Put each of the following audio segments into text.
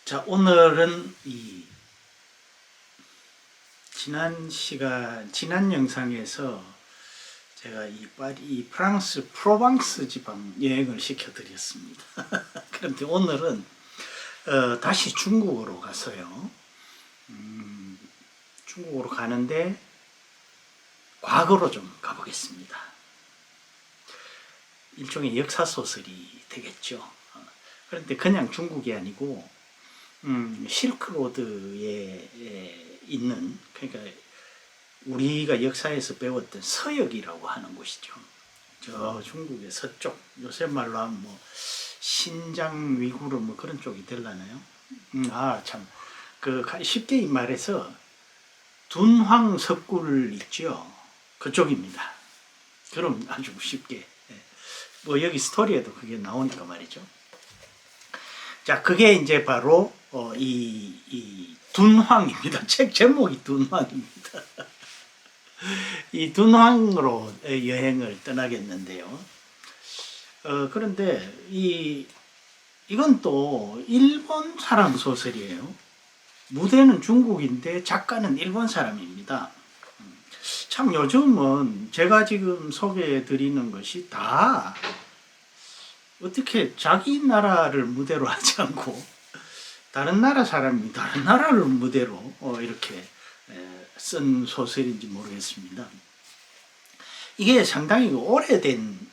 자, 오늘은 지난 영상에서 제가 이 프랑스 프로방스 지방 여행을 시켜드렸습니다. 그런데 오늘은 다시 중국으로 가서요. 중국으로 가는데 과거로 좀 가보겠습니다. 일종의 역사 소설이 되겠죠. 그런데 그냥 중국이 아니고 실크로드에 있는, 그러니까 우리가 역사에서 배웠던 서역이라고 하는 곳이죠. 저 중국의 서쪽, 요새 말로 하면 뭐 신장 위구르 뭐 그런 쪽이 될라나요? 참, 쉽게 말해서 둔황 석굴 있죠. 그쪽입니다. 그럼 아주 쉽게, 뭐 여기 스토리에도 그게 나오니까 말이죠. 자, 그게 이제 바로 이 둔황입니다. 책 제목이 둔황입니다. 이 둔황으로 여행을 떠나겠는데요. 그런데 이건 또 일본 사람 소설이에요. 무대는 중국인데 작가는 일본 사람입니다. 참 요즘은 제가 지금 소개해 드리는 것이 다 어떻게 자기 나라를 무대로 하지 않고 다른 나라 사람이 다른 나라를 무대로 이렇게 쓴 소설인지 모르겠습니다. 이게 상당히 오래된,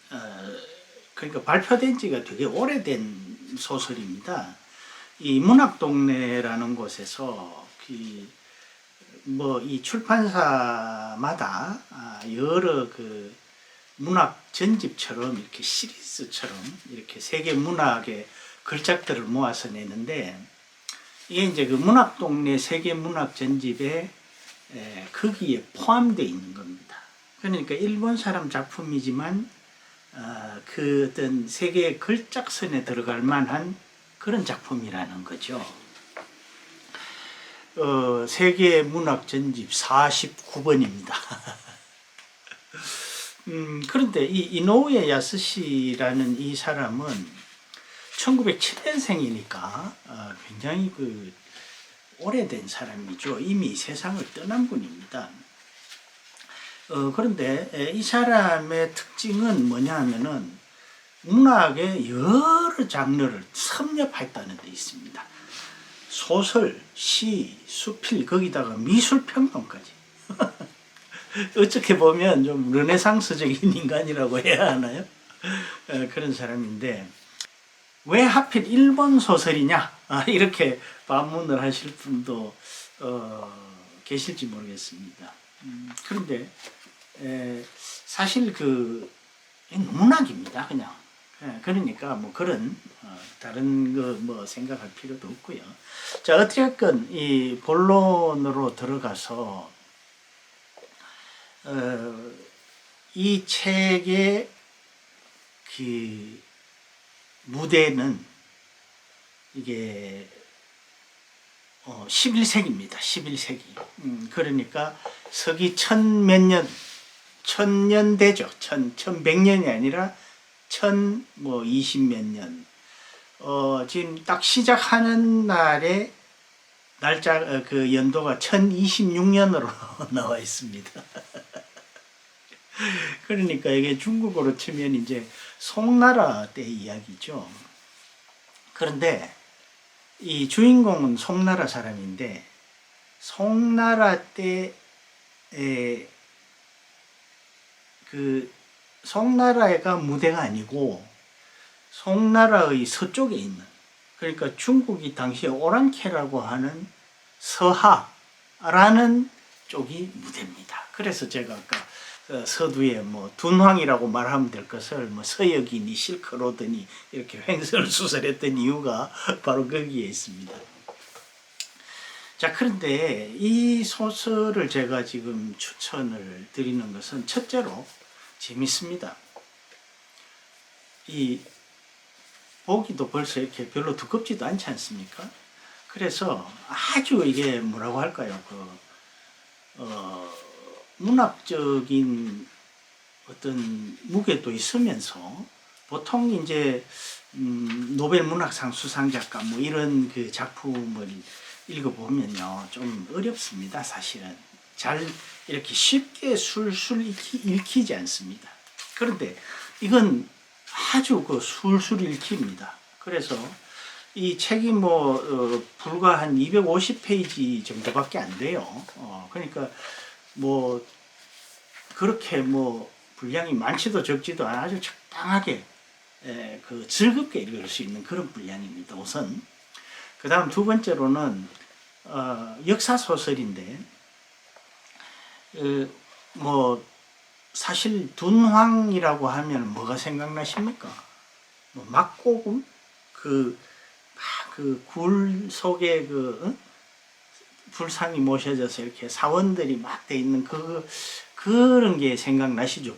그러니까 발표된 지가 되게 오래된 소설입니다. 이 문학동네라는 곳에서 이 출판사마다 여러 문학 전집처럼 이렇게 시리즈처럼 이렇게 세계 문학의 걸작들을 모아서 내는데, 이게 이제 그 문학동네 세계 문학 전집에 거기에 포함되어 있는 겁니다. 그러니까 일본 사람 작품이지만 그 어떤 세계 걸작선에 들어갈 만한 그런 작품이라는 거죠. 세계 문학 전집 49번입니다. 그런데 이 이노우에 야스시라는 이 사람은 1907년생이니까 굉장히 오래된 사람이죠. 이미 세상을 떠난 분입니다. 그런데 이 사람의 특징은 뭐냐 하면은 문학의 여러 장르를 섭렵했다는 데 있습니다. 소설, 시, 수필, 거기다가 미술평론까지. 어떻게 보면 좀 르네상스적인 인간이라고 해야 하나요? 그런 사람인데, 왜 하필 일본 소설이냐? 이렇게 반문을 하실 분도 계실지 모르겠습니다. 그런데 사실 문학입니다, 그냥. 그러니까 뭐 그런 다른 거 뭐 생각할 필요도 없고요. 자, 어찌됐건 이 본론으로 들어가서 이 책의 무대는 이게 11세기입니다. 11세기. 그러니까 서기 천년대죠. 1100년이 아니라 20몇 년. 지금 딱 시작하는 날에 날짜 연도가 1026년으로 나와 있습니다. 그러니까 이게 중국어로 치면 이제 송나라 때 이야기죠. 그런데 이 주인공은 송나라 사람인데, 송나라 때에 송나라가 무대가 아니고 송나라의 서쪽에 있는, 그러니까 중국이 당시에 오랑캐라고 하는 서하라는 쪽이 무대입니다. 그래서 제가 아까 서두에 둔황이라고 말하면 될 것을 서역이니 실크로드니 이렇게 횡설수설했던 이유가 바로 거기에 있습니다. 자, 그런데 이 소설을 제가 지금 추천을 드리는 것은 첫째로 재밌습니다. 보기도 벌써 이렇게 별로 두껍지도 않지 않습니까? 그래서 아주 이게 뭐라고 할까요? 문학적인 어떤 무게도 있으면서, 보통 이제 노벨 문학상 수상 작가 뭐 이런 그 작품을 읽어보면요 좀 어렵습니다. 사실은 잘 이렇게 쉽게 술술 읽히지 않습니다. 그런데 이건 아주 그 술술 읽힙니다. 그래서 이 책이 불과 한 250페이지 정도밖에 안 돼요. 그러니까 뭐 그렇게 분량이 많지도 적지도 않아 아주 적당하게 그 즐겁게 읽을 수 있는 그런 분량입니다. 우선 그 다음 두 번째로는 역사 소설인데 사실 둔황이라고 하면 뭐가 생각나십니까? 막고금 굴 속에 불상이 모셔져서 이렇게 사원들이 막 돼 있는 그런 게 생각나시죠?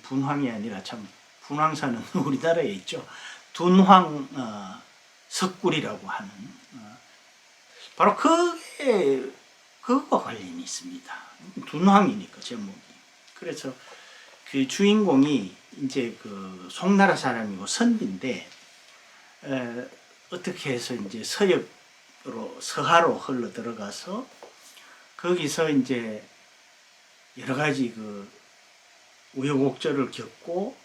분황이 아니라 참 분황사는 우리나라에 있죠. 둔황 석굴이라고 하는 바로 그거와 관련이 있습니다. 둔황이니까 제목이. 그래서 그 주인공이 이제 그 송나라 사람이고 선비인데 어떻게 해서 이제 서하로 흘러 들어가서 거기서 이제 여러 가지 그 우여곡절을 겪고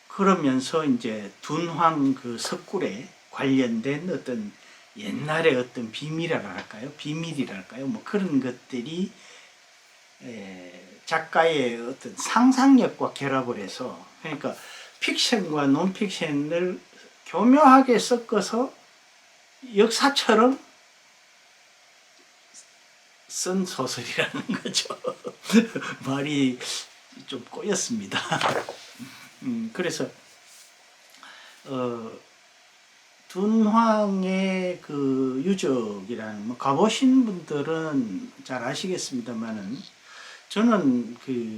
그러면서 이제 둔황 그 석굴에 관련된 어떤 옛날의 어떤 비밀이랄까요? 뭐 그런 것들이 작가의 어떤 상상력과 결합을 해서 그러니까 픽션과 논픽션을 교묘하게 섞어서 역사처럼 쓴 소설이라는 거죠. 말이 좀 꼬였습니다. 그래서 둔황의 그 유적이라는 가보신 분들은 잘 아시겠습니다만은 저는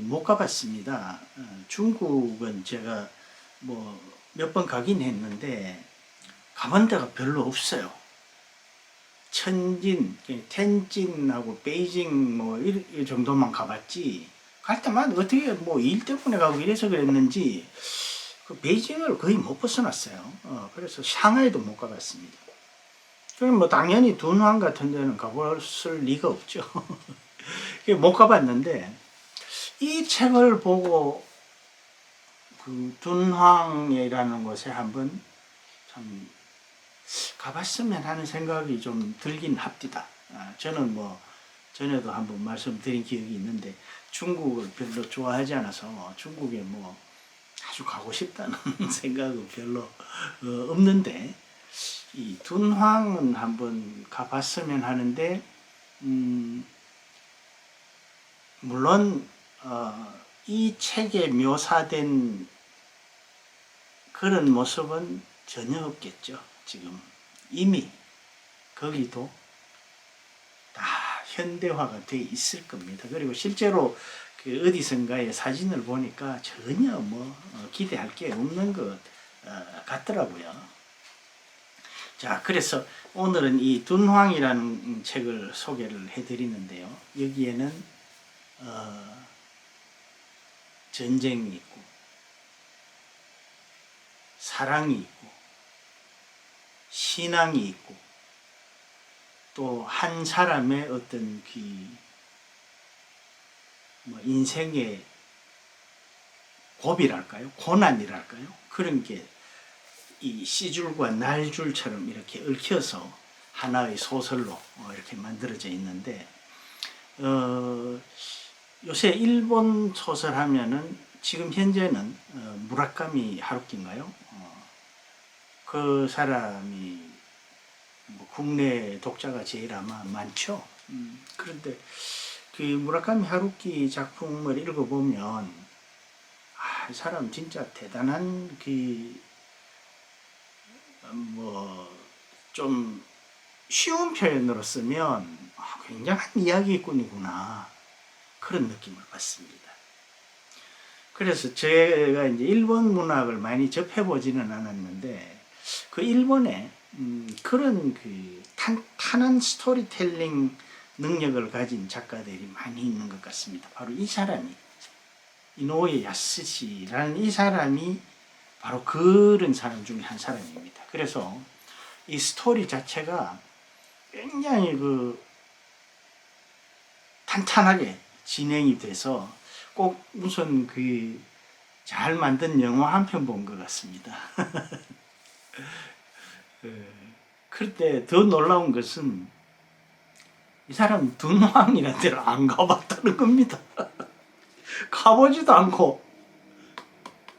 못 가봤습니다. 중국은 제가 몇 번 가긴 했는데 가본 데가 별로 없어요. 천진, 텐진하고 베이징 이 정도만 가봤지 갈 때마다 어떻게 일 때문에 가고 이래서 그랬는지 그 베이징을 거의 못 벗어났어요. 그래서 상하이도 못 가봤습니다. 그럼 당연히 둔황 같은 데는 가볼 리가 없죠. 못 가봤는데 이 책을 보고 그 둔황이라는 곳에 한번 참 가봤으면 하는 생각이 좀 들긴 합디다. 저는 전에도 한번 말씀드린 기억이 있는데 중국을 별로 좋아하지 않아서 중국에 아주 가고 싶다는 생각은 별로 없는데 이 둔황은 한번 가봤으면 하는데 물론 이 책에 묘사된 그런 모습은 전혀 없겠죠. 지금 이미 거기도 다 현대화가 돼 있을 겁니다. 그리고 실제로 그 어디선가의 사진을 보니까 전혀 기대할 게 없는 것 같더라고요. 자, 그래서 오늘은 이 둔황이라는 책을 소개를 해드리는데요. 여기에는 전쟁이 있고 사랑이 있고 신앙이 있고 또 한 사람의 어떤 인생의 고비랄까요? 고난이랄까요? 그런 게 이 씨줄과 날줄처럼 이렇게 얽혀서 하나의 소설로 이렇게 만들어져 있는데 요새 일본 소설 하면은 지금 현재는 무라카미 하루키인가요? 그 사람이 국내 독자가 제일 아마 많죠. 그런데 그 무라카미 하루키 작품을 읽어보면 이 사람 진짜 대단한 좀 쉬운 표현으로 쓰면 굉장한 이야기꾼이구나 그런 느낌을 받습니다. 그래서 제가 이제 일본 문학을 많이 접해보지는 않았는데 그 일본에 그런 탄탄한 스토리텔링 능력을 가진 작가들이 많이 있는 것 같습니다. 바로 이 사람이 이노우에 야스시라는 이 사람이 바로 그런 사람 중에 한 사람입니다. 그래서 이 스토리 자체가 굉장히 탄탄하게 진행이 돼서 꼭 무슨 잘 만든 영화 한 편 본 것 같습니다. 그럴 때 더 놀라운 것은 이 사람 둔왕이라는 데를 안 가봤다는 겁니다. 가보지도 않고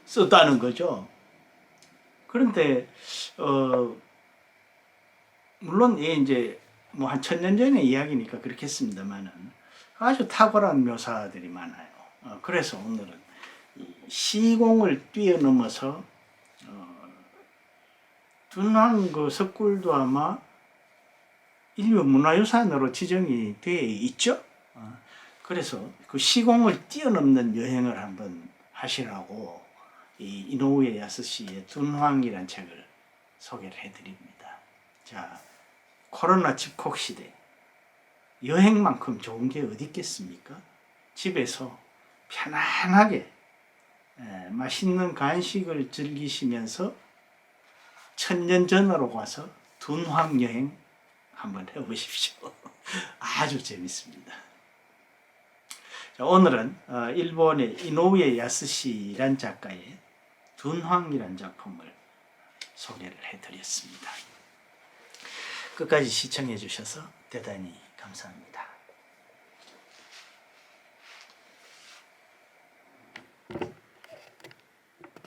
썼다는 거죠. 그런데 물론 이제 뭐 한 1000년 전의 이야기니까 그렇겠습니다만은 아주 탁월한 묘사들이 많아요. 그래서 오늘은 시공을 뛰어넘어서 둔왕 석굴도 아마 인류 문화유산으로 지정이 되어 있죠. 그래서 그 시공을 뛰어넘는 여행을 한번 하시라고 이 이노우에 야스시의 둔황이란 책을 소개를 해드립니다. 자, 코로나 집콕 시대 여행만큼 좋은 게 어디 있겠습니까? 집에서 편안하게 맛있는 간식을 즐기시면서 1000년 전으로 가서 둔황 여행 한번 해보십시오. 아주 재밌습니다. 자, 오늘은 일본의 이노우에 야스시란 작가의 둔황이란 작품을 소개를 해드렸습니다. 끝까지 시청해 주셔서 대단히 감사합니다.